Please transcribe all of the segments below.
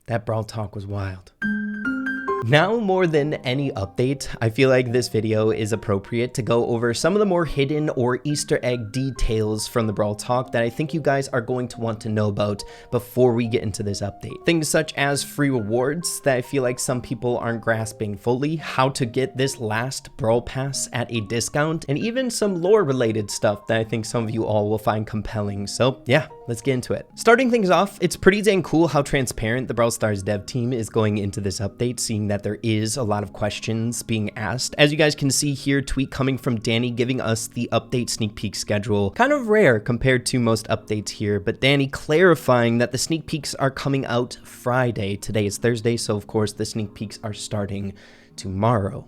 That Brawl talk was wild. Now more than any update, I feel like this video is appropriate to go over some of the more hidden or Easter egg details from the Brawl talk that I think you guys are going to want to know about before we get into this update. Things such as free rewards that I feel like some people aren't grasping fully, how to get this last Brawl pass at a discount, and even some lore related stuff that I think some of you all will find compelling. So yeah, let's get into it. Starting things off, it's pretty dang cool how transparent the Brawl Stars dev team is going into this update, seeing that there is a lot of questions being asked. As you guys can see here, tweet coming from Danny giving us the update sneak peek schedule. Kind of rare compared to most updates here, but Danny clarifying that the sneak peeks are coming out Friday. Today is Thursday, so of course the sneak peeks are starting tomorrow.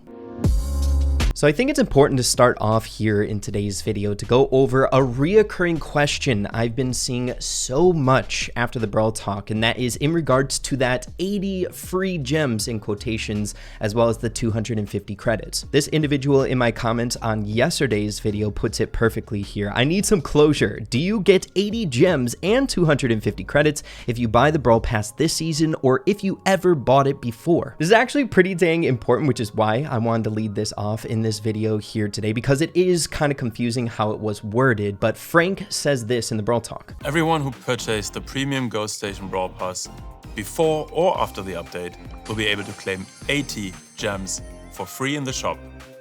So I think it's important to start off here in today's video to go over a reoccurring question I've been seeing so much after the Brawl talk, and that is in regards to that 80 free gems in quotations, as well as the 250 credits. This individual in my comments on yesterday's video puts it perfectly here. I need some closure. Do you get 80 gems and 250 credits if you buy the Brawl Pass this season, or if you ever bought it before? This is actually pretty dang important, which is why I wanted to lead this off in this video here today, because it is kind of confusing how it was worded. But Frank says this in the Brawl talk. Everyone who purchased the premium Ghost Station Brawl Pass before or after the update will be able to claim 80 gems for free in the shop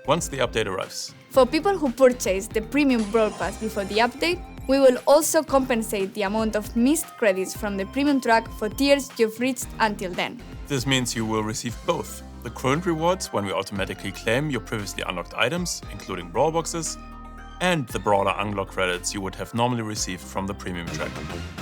once the update arrives. For people who purchased the premium Brawl Pass before the update, we will also compensate the amount of missed credits from the premium track for tiers you've reached until then. This means you will receive both the current rewards when we automatically claim your previously unlocked items, including Brawl boxes, and the Brawler unlock credits you would have normally received from the premium track.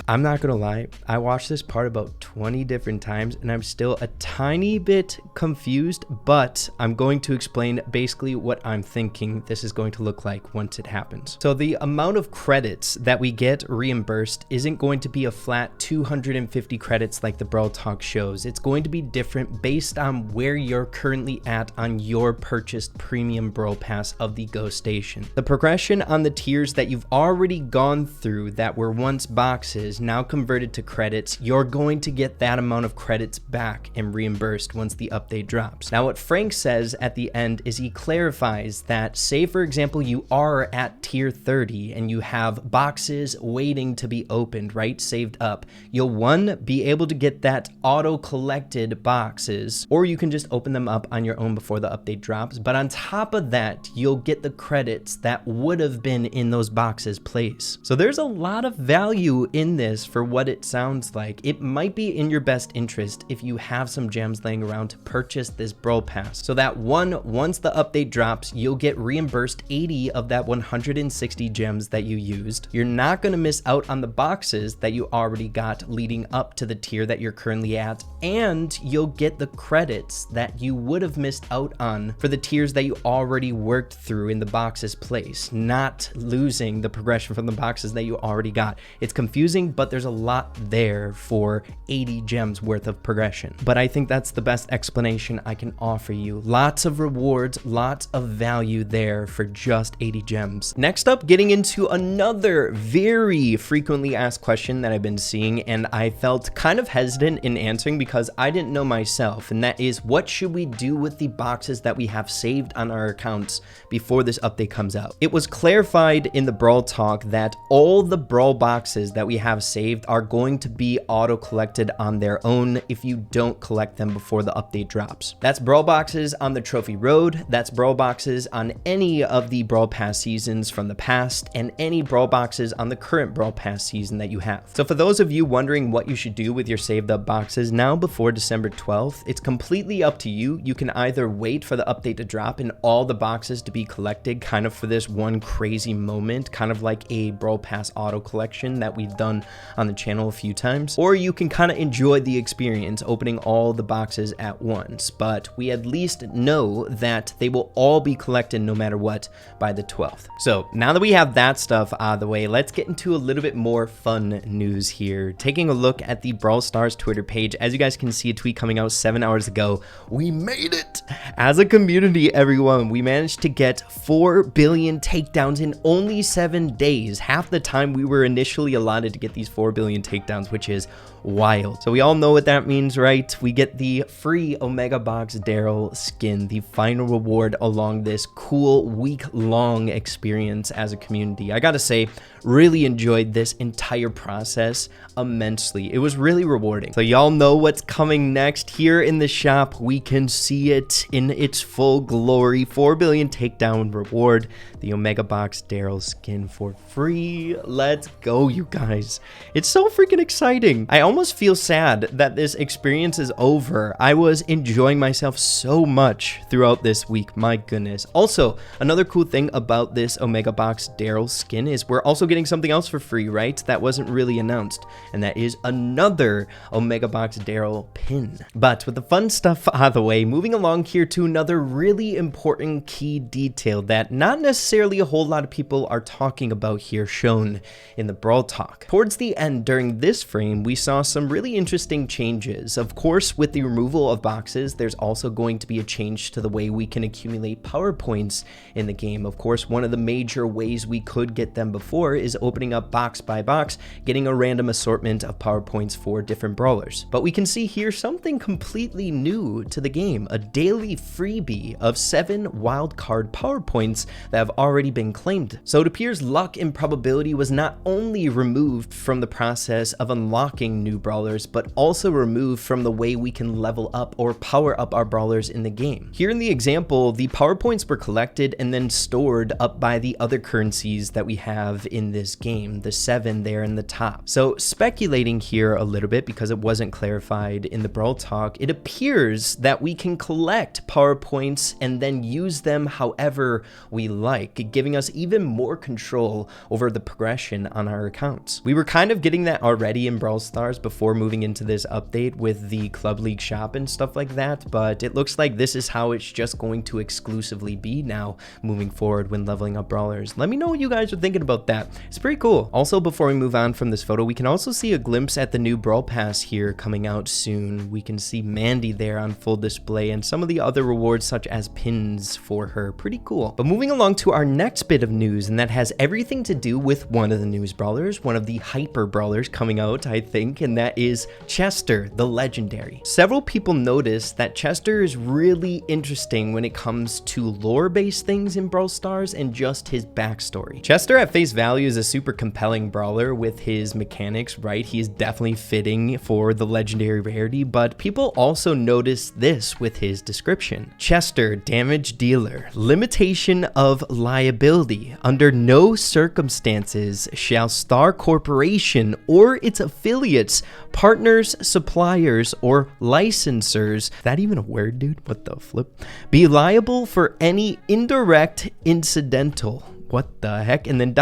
I'm not gonna lie, I watched this part about 20 different times and I'm still a tiny bit confused, but I'm going to explain basically what I'm thinking this is going to look like once it happens. So the amount of credits that we get reimbursed isn't going to be a flat 250 credits like the Brawl talk shows. It's going to be different based on where you're currently at on your purchased premium Brawl Pass of the Ghost Station. The progression on the tiers that you've already gone through that were once boxes now converted to credits, you're going to get that amount of credits back and reimbursed once the update drops. Now what Frank says at the end is he clarifies that, say for example you are at tier 30 and you have boxes waiting to be opened, right, saved up, you'll one, be able to get that auto collected boxes, or you can just open them up on your own before the update drops, but on top of that you'll get the credits that would have been in those boxes place. So there's a lot of value in this for what it sounds like. It might be in your best interest if you have some gems laying around to purchase this Brawl Pass, so that one, once the update drops, you'll get reimbursed 80 of that 160 gems that you used. You're not going to miss out on the boxes that you already got leading up to the tier that you're currently at, and you'll get the credits that you would have missed out on for the tiers that you already worked through in the boxes place, not losing the progression from the boxes that you already got. It's confusing, but there's a lot there for 80 gems worth of progression. But I think that's the best explanation I can offer you. Lots of rewards, lots of value there for just 80 gems. Next up, getting into another very frequently asked question that I've been seeing, and I felt kind of hesitant in answering because I didn't know myself, and that is, what should we do with the boxes that we have saved on our accounts before this update comes out? It was clarified in the Brawl talk that all the Brawl boxes that we have saved are going to be auto collected on their own if you don't collect them before the update drops. That's Brawl boxes on the Trophy Road, that's Brawl boxes on any of the Brawl Pass seasons from the past, and any Brawl boxes on the current Brawl Pass season that you have. So for those of you wondering what you should do with your saved up boxes now before December 12th, it's completely up to you. You can either wait for the update to drop and all the boxes to be collected kind of for this one crazy moment, kind of like a Brawl Pass auto collection that we've done on the channel a few times, or you can kind of enjoy the experience opening all the boxes at once, but we at least know that they will all be collected no matter what by the 12th. So now that we have that stuff out of the way, let's get into a little bit more fun news here. Taking a look at the Brawl Stars Twitter page, as you guys can see, a tweet coming out 7 hours ago, we made it! As a community, everyone, we managed to get 4 billion takedowns in only 7 days, half the time we were initially allotted to get these 4 billion takedowns, which is wild. So we all know what that means, right? We get the free Omega Box Darryl skin, the final reward along this cool week-long experience as a community. I gotta say, really enjoyed this entire process immensely. It was really rewarding. So y'all know what's coming next. Here in the shop, we can see it in its full glory. 4 billion takedown reward, the Omega Box Darryl skin for free. Let's go, you guys. It's so freaking exciting. I almost feel sad that this experience is over. I was enjoying myself so much throughout this week. My goodness. Also, another cool thing about this Omega Box Darryl skin is we're also getting something else for free, right? That wasn't really announced, and that is another Omega Box Darryl pin. But with the fun stuff out of the way, moving along here to another really important key detail that not necessarily a whole lot of people are talking about here, shown in the Brawl Talk. Towards the end during this frame, we saw some really interesting changes. Of course, with the removal of boxes, there's also going to be a change to the way we can accumulate power points in the game. Of course, one of the major ways we could get them before is opening up box by box, getting a random assortment of power points for different brawlers. But we can see here something completely new to the game, a daily freebie of 7 wildcard power points that have already been claimed. So it appears luck and probability was not only removed from the process of unlocking new brawlers, but also removed from the way we can level up or power up our brawlers in the game. Here in the example, the power points were collected and then stored up by the other currencies that we have in this game, the 7 there in the top. So speculating here a little bit, because it wasn't clarified in the Brawl Talk, it appears that we can collect power points and then use them however we like, giving us even more control over the progression on our accounts. We were kind of getting that already in Brawl Stars before moving into this update with the Club League shop and stuff like that, but it looks like this is how it's just going to exclusively be now moving forward when leveling up brawlers. Let me know what you guys are thinking about that. It's pretty cool. Also, before we move on from this photo, we can also see a glimpse at the new Brawl Pass here coming out soon. We can see Mandy there on full display and some of the other rewards such as pins for her. Pretty cool. But moving along to our next bit of news, and that has everything to do with one of the news brawlers, one of the hyper brawlers coming out, I think, and that is Chester, the legendary. Several people noticed that Chester is really interesting when it comes to lore-based things in Brawl Stars and just his backstory. Chester at face value is a super compelling brawler with his mechanics, right? He is definitely fitting for the legendary rarity, but people also noticed this with his description. Chester, damage dealer, limitation of liability. Under no circumstances shall Star Corporation or its affiliates, partners, suppliers, or licensors, is that even a word, dude? What the flip? Be liable for any indirect incidental. What the heck? And then ...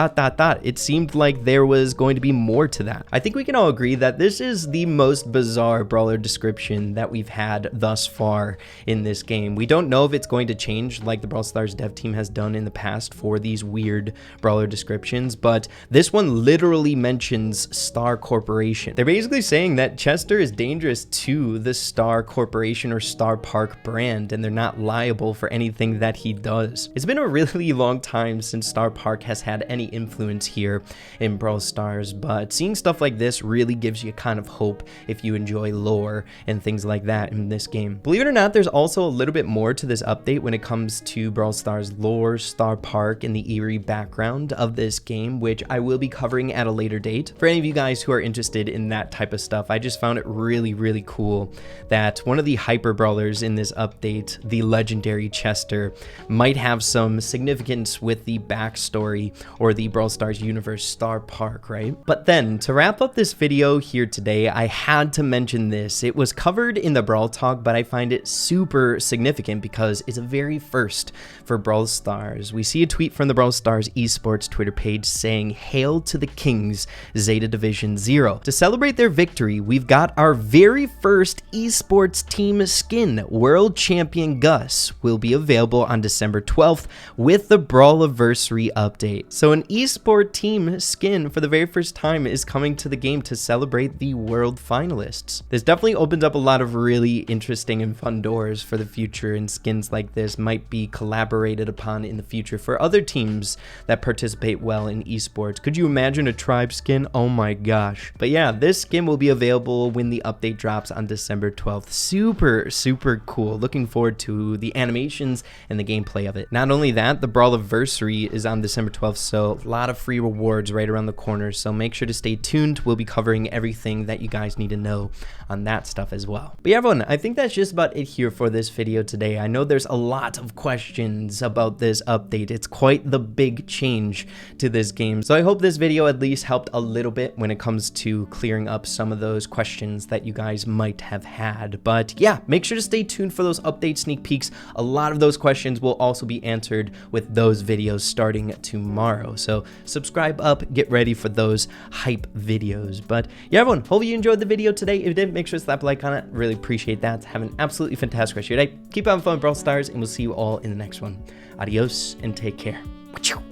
It seemed like there was going to be more to that. I think we can all agree that this is the most bizarre brawler description that we've had thus far in this game. We don't know if it's going to change like the Brawl Stars dev team has done in the past for these weird brawler descriptions, but this one literally mentions Star Corporation. They're basically saying that Chester is dangerous to the Star Corporation or Star Park brand, and they're not liable for anything that he does. It's been a really long time since Star Park has had any influence here in Brawl Stars, but seeing stuff like this really gives you kind of hope if you enjoy lore and things like that in this game. Believe it or not, there's also a little bit more to this update when it comes to Brawl Stars lore, Star Park, and the eerie background of this game, which I will be covering at a later date. For any of you guys who are interested in that type of stuff, I just found it really cool that one of the hyper brawlers in this update, the legendary Chester, might have some significance with the backstory or the Brawl Stars universe Star Park, right? But then to wrap up this video here today, I had to mention this. It was covered in the Brawl Talk, but I find it super significant because it's a very first for Brawl Stars. We see a tweet from the Brawl Stars Esports Twitter page saying, "Hail to the Kings, Zeta Division 0. To celebrate their victory, we've got our very first esports team skin. World Champion Gus will be available on December 12th with the Brawliversary Anniversary update. So an esport team skin for the very first time is coming to the game to celebrate the world finalists. This definitely opens up a lot of really interesting and fun doors for the future, and skins like this might be collaborated upon in the future for other teams that participate well in esports. Could you imagine a tribe skin? Oh my gosh. But yeah, this skin will be available when the update drops on December 12th. Super cool. Looking forward to the animations and the gameplay of it. Not only that, the Brawliversary is on December 12th, so a lot of free rewards right around the corner, so make sure to stay tuned. We'll be covering everything that you guys need to know on that stuff as well. But yeah, everyone, I think that's just about it here for this video today. I know there's a lot of questions about this update. It's quite the big change to this game, so I hope this video at least helped a little bit when it comes to clearing up some of those questions that you guys might have had. But yeah, make sure to stay tuned for those update sneak peeks. A lot of those questions will also be answered with those videos starting tomorrow, so subscribe up, get ready for those hype videos. But yeah, everyone, hope you enjoyed the video today. If you did, make sure to slap a like on it. Really appreciate that. Have an absolutely fantastic rest of your day. Keep having fun with Brawl Stars, and we'll see you all in the next one. Adios and take care.